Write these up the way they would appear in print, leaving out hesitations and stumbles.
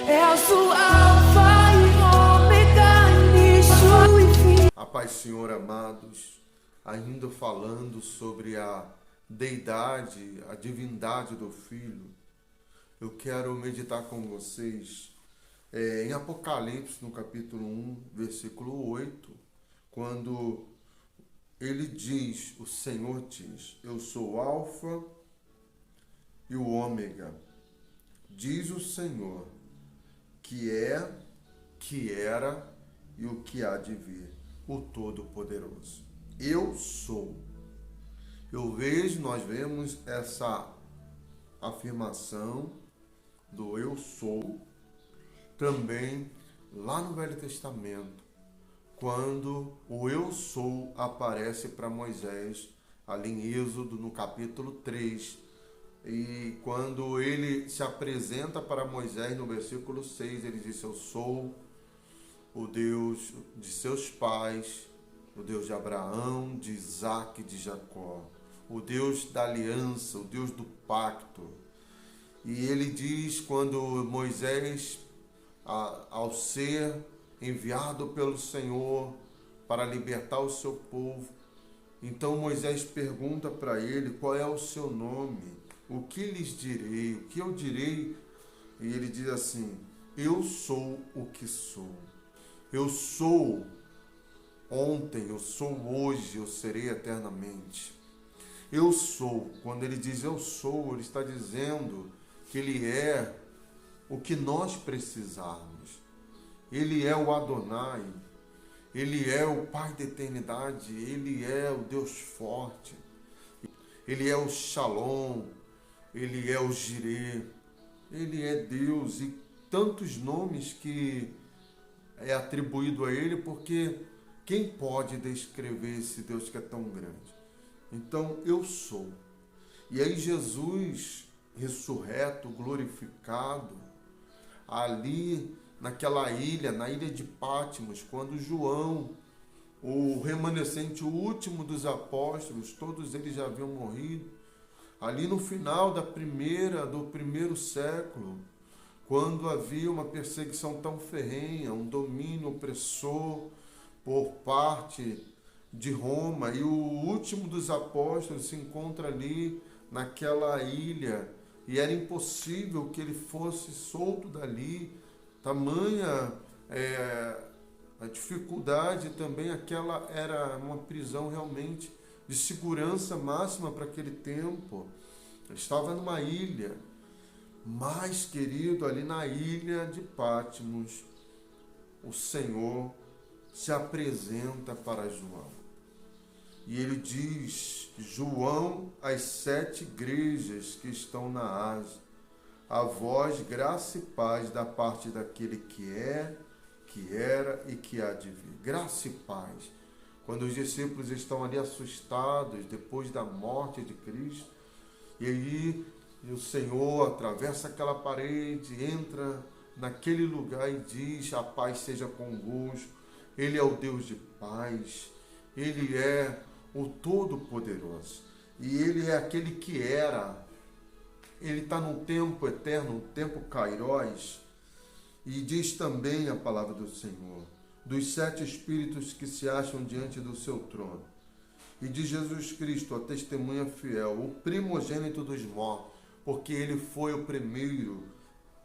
És o alfa e ômega, início e fim. A paz, Senhor, amados, ainda falando sobre a deidade, a divindade do Filho, eu quero meditar com vocês em Apocalipse, no capítulo 1, versículo 8, quando ele diz, o Senhor diz, eu sou o alfa e o ômega, diz o Senhor, que é, que era e o que há de vir, o Todo-Poderoso. Eu sou. Nós vemos essa afirmação do eu sou também lá no Velho Testamento, quando o eu sou aparece para Moisés, ali em Êxodo, no capítulo 3, e quando ele se apresenta para Moisés no versículo 6, ele diz, eu sou o Deus de seus pais, o Deus de Abraão, de Isaac e de Jacó, o Deus da aliança, o Deus do pacto. E ele diz, quando Moisés, ao ser enviado pelo Senhor para libertar o seu povo, então Moisés pergunta para ele, qual é o seu nome? O que lhes direi? O que eu direi? E ele diz assim, eu sou o que sou. Eu sou ontem, eu sou hoje, eu serei eternamente. Eu sou, quando ele diz eu sou, ele está dizendo que ele é o que nós precisarmos. Ele é o Adonai, ele é o Pai da eternidade, ele é o Deus forte, ele é o Shalom, ele é o Jireh, ele é Deus e tantos nomes que é atribuído a ele, porque quem pode descrever esse Deus que é tão grande? Então, eu sou. E aí Jesus, ressurreto, glorificado, ali naquela ilha, na ilha de Pátimos, quando João, o remanescente, o último dos apóstolos, todos eles já haviam morrido, ali no final do primeiro século, quando havia uma perseguição tão ferrenha, um domínio opressor por parte de Roma, e o último dos apóstolos se encontra ali naquela ilha, e era impossível que ele fosse solto dali, tamanha a dificuldade também, aquela era uma prisão realmente de segurança máxima para aquele tempo. Ele estava numa ilha, mas, querido, ali na ilha de Pátimos, o Senhor se apresenta para João. E ele diz, João, às 7 igrejas que estão na Ásia, a vós graça e paz da parte daquele que é, que era e que há de vir. Graça e paz. Quando os discípulos estão ali assustados depois da morte de Cristo, e aí o Senhor atravessa aquela parede, entra naquele lugar e diz, a paz seja convosco. Ele é o Deus de paz, ele é o Todo-Poderoso, e ele é aquele que era. Ele está no tempo eterno, no tempo Kairos, e diz também a palavra do Senhor, dos 7 espíritos que se acham diante do seu trono, e de Jesus Cristo, a testemunha fiel, o primogênito dos mortos, porque ele foi o primeiro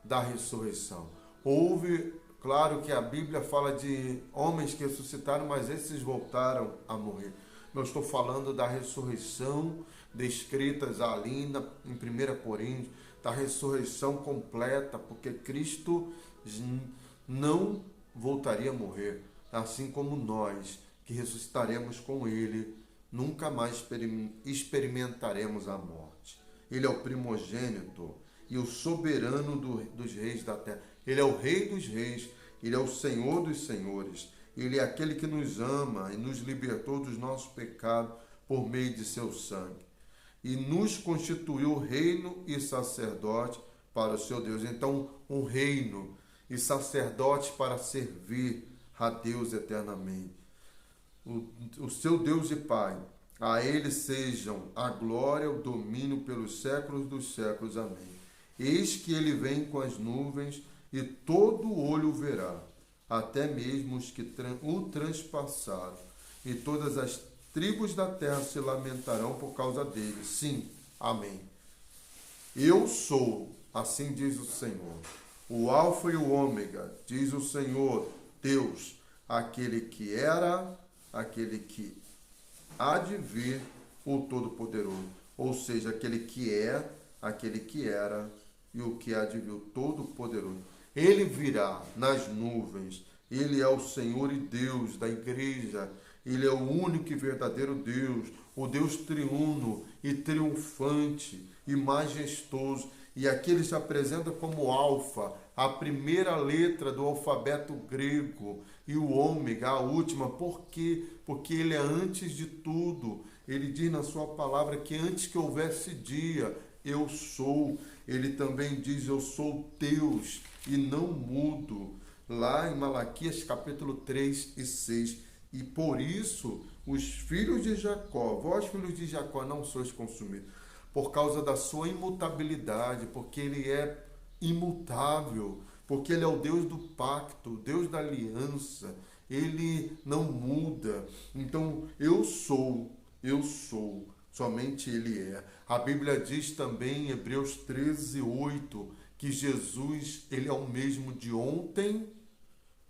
da ressurreição. Houve, claro que a Bíblia fala de homens que ressuscitaram, mas esses voltaram a morrer. Eu estou falando da ressurreição descritas ali em 1 Coríntios, da ressurreição completa, porque Cristo não voltaria a morrer, assim como nós, que ressuscitaremos com Ele, nunca mais experimentaremos a morte. Ele é o primogênito e o soberano dos reis da terra. Ele é o Rei dos reis, Ele é o Senhor dos senhores. Ele é aquele que nos ama e nos libertou dos nossos pecados por meio de seu sangue. E nos constituiu reino e sacerdote para o seu Deus. Então, um reino e sacerdote para servir a Deus eternamente. O seu Deus e Pai, a Ele sejam a glória, o domínio pelos séculos dos séculos. Amém. Eis que Ele vem com as nuvens e todo olho verá, até mesmo os que o transpassaram, e todas as tribos da terra se lamentarão por causa dele. Sim, amém. Eu sou, assim diz o Senhor, o Alfa e o Ômega, diz o Senhor, Deus, aquele que era, aquele que há de vir, o Todo-Poderoso. Ou seja, aquele que é, aquele que era e o que há de vir, o Todo-Poderoso. Ele virá nas nuvens. Ele é o Senhor e Deus da igreja. Ele é o único e verdadeiro Deus, o Deus triuno e triunfante e majestoso. E aqui ele se apresenta como Alfa, a primeira letra do alfabeto grego, e o Ômega, a última. Por quê? Porque ele é antes de tudo. Ele diz na sua palavra que antes que houvesse dia, eu sou. Ele também diz, eu sou Deus e não mudo. Lá em Malaquias capítulo 3 e 6. E por isso, os filhos de Jacó, vós filhos de Jacó, não sois consumidos, por causa da sua imutabilidade, porque ele é imutável, porque ele é o Deus do pacto, o Deus da aliança, ele não muda. Então, eu sou, somente ele é. A Bíblia diz também em Hebreus 13, 8, que Jesus, ele é o mesmo de ontem,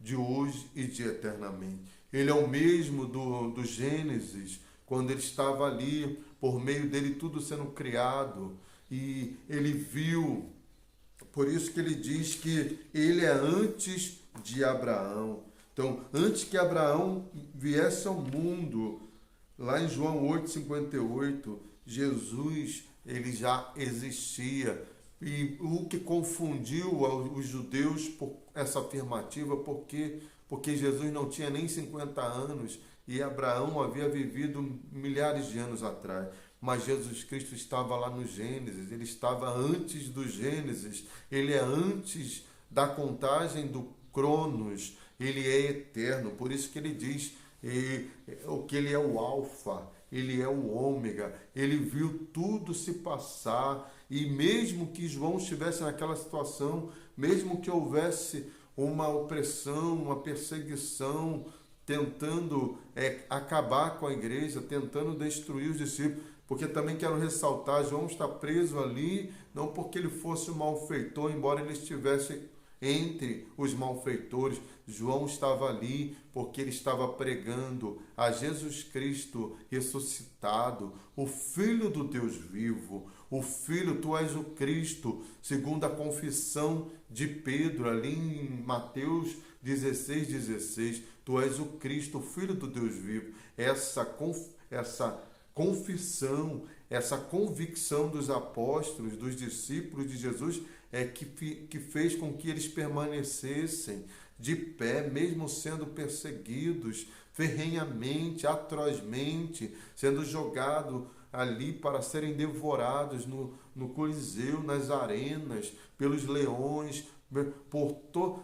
de hoje e de eternamente. Ele é o mesmo do Gênesis, quando ele estava ali, por meio dele tudo sendo criado, e ele viu, por isso que ele diz que ele é antes de Abraão. Então, antes que Abraão viesse ao mundo, lá em João 8,58, Jesus, ele já existia. E o que confundiu os judeus por essa afirmativa, porque Jesus não tinha nem 50 anos e Abraão havia vivido milhares de anos atrás. Mas Jesus Cristo estava lá no Gênesis, ele estava antes do Gênesis, ele é antes da contagem do Cronos, ele é eterno. Por isso que ele diz que ele é o Alfa, ele é o Ômega, ele viu tudo se passar. E mesmo que João estivesse naquela situação, mesmo que houvesse uma opressão, uma perseguição, tentando acabar com a igreja, tentando destruir os discípulos, porque também quero ressaltar, João está preso ali, não porque ele fosse um malfeitor, embora ele estivesse entre os malfeitores. João estava ali porque ele estava pregando a Jesus Cristo ressuscitado, o Filho do Deus vivo. O Filho, tu és o Cristo, segundo a confissão de Pedro, ali em Mateus 16,16. Tu és o Cristo, o Filho do Deus vivo. Essa confissão, essa convicção dos apóstolos, dos discípulos de Jesus, que fez com que eles permanecessem de pé, mesmo sendo perseguidos ferrenhamente, atrozmente, sendo jogados ali para serem devorados no Coliseu, nas arenas, pelos leões,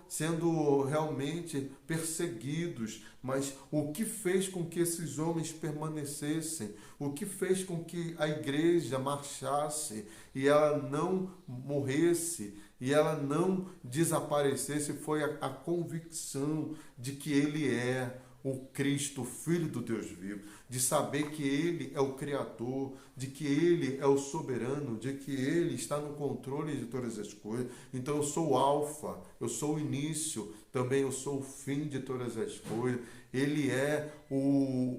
sendo realmente perseguidos. Mas o que fez com que esses homens permanecessem? O que fez com que a igreja marchasse e ela não morresse e ela não desaparecesse? Foi a convicção de que ele é o Cristo, o Filho do Deus vivo, de saber que ele é o Criador, de que ele é o soberano, de que ele está no controle de todas as coisas. Então eu sou o Alfa, eu sou o início, também eu sou o fim de todas as coisas. Ele é o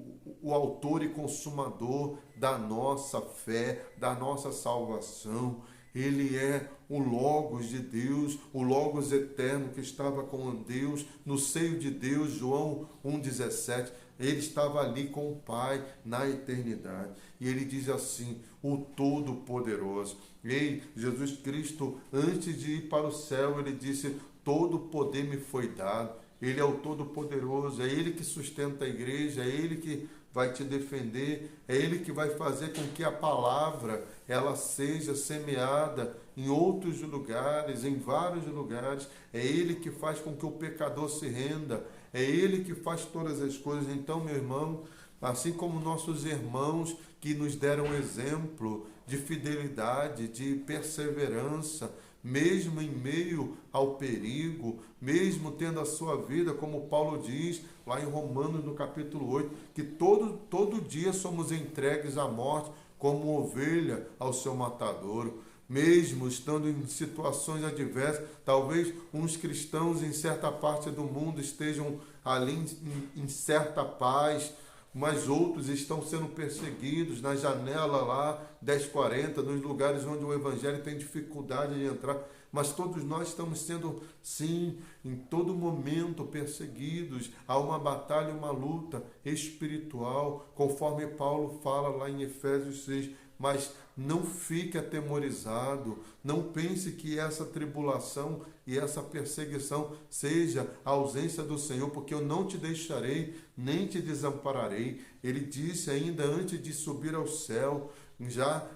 autor e consumador da nossa fé, da nossa salvação. Ele é o Logos de Deus, o Logos eterno que estava com Deus, no seio de Deus, João 1,17. Ele estava ali com o Pai na eternidade. E ele diz assim, o Todo-Poderoso. E Jesus Cristo, antes de ir para o céu, ele disse, todo poder me foi dado. Ele é o Todo-Poderoso, é ele que sustenta a igreja, é ele que vai te defender, é ele que vai fazer com que a palavra ela seja semeada em outros lugares, em vários lugares. É ele que faz com que o pecador se renda, é ele que faz todas as coisas. Então, meu irmão, assim como nossos irmãos que nos deram exemplo de fidelidade, de perseverança, mesmo em meio ao perigo, mesmo tendo a sua vida, como Paulo diz lá em Romanos no capítulo 8, que todo dia somos entregues à morte como ovelha ao seu matadouro. Mesmo estando em situações adversas, talvez uns cristãos em certa parte do mundo estejam ali em certa paz, mas outros estão sendo perseguidos na janela lá, 1040, nos lugares onde o evangelho tem dificuldade de entrar. Mas todos nós estamos sendo, sim, em todo momento perseguidos. Há uma batalha, uma luta espiritual, conforme Paulo fala lá em Efésios 6. Mas não fique atemorizado, não pense que essa tribulação e essa perseguição seja a ausência do Senhor, porque eu não te deixarei, nem te desampararei. Ele disse ainda antes de subir ao céu, já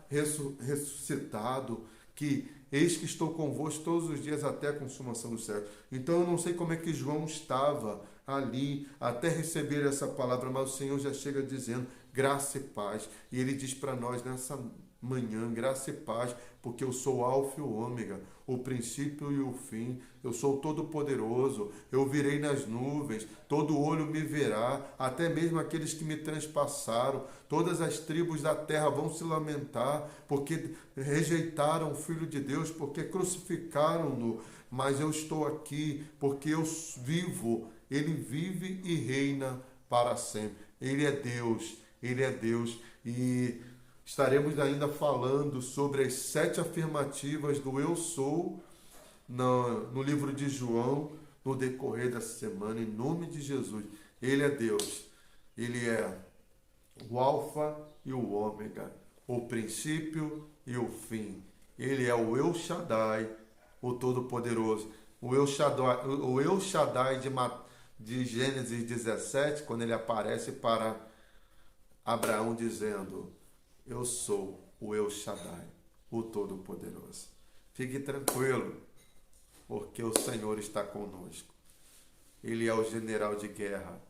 ressuscitado, que eis que estou convosco todos os dias até a consumação do século. Então eu não sei como é que João estava ali até receber essa palavra, mas o Senhor já chega dizendo graça e paz. E ele diz para nós nessa manhã, graça e paz, porque eu sou o alfa e o ômega, o princípio e o fim. Eu sou todo poderoso, eu virei nas nuvens, todo olho me verá, até mesmo aqueles que me transpassaram. Todas as tribos da terra vão se lamentar, porque rejeitaram o Filho de Deus, porque crucificaram-no. Mas eu estou aqui, porque eu vivo, ele vive e reina para sempre. Ele é Deus, ele é Deus. E estaremos ainda falando sobre as 7 afirmativas do eu sou no livro de João, no decorrer dessa semana, em nome de Jesus. Ele é Deus, ele é o alfa e o ômega, o princípio e o fim. Ele é o El Shaddai, o Todo-Poderoso. O El Shaddai de Gênesis 17, quando ele aparece para Abraão dizendo: eu sou o El Shaddai, o Todo-Poderoso. Fique tranquilo, porque o Senhor está conosco. Ele é o general de guerra.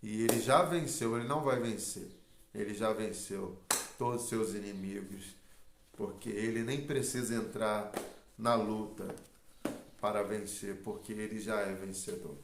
E ele já venceu, ele não vai vencer. Ele já venceu todos os seus inimigos, porque ele nem precisa entrar na luta para vencer, porque ele já é vencedor.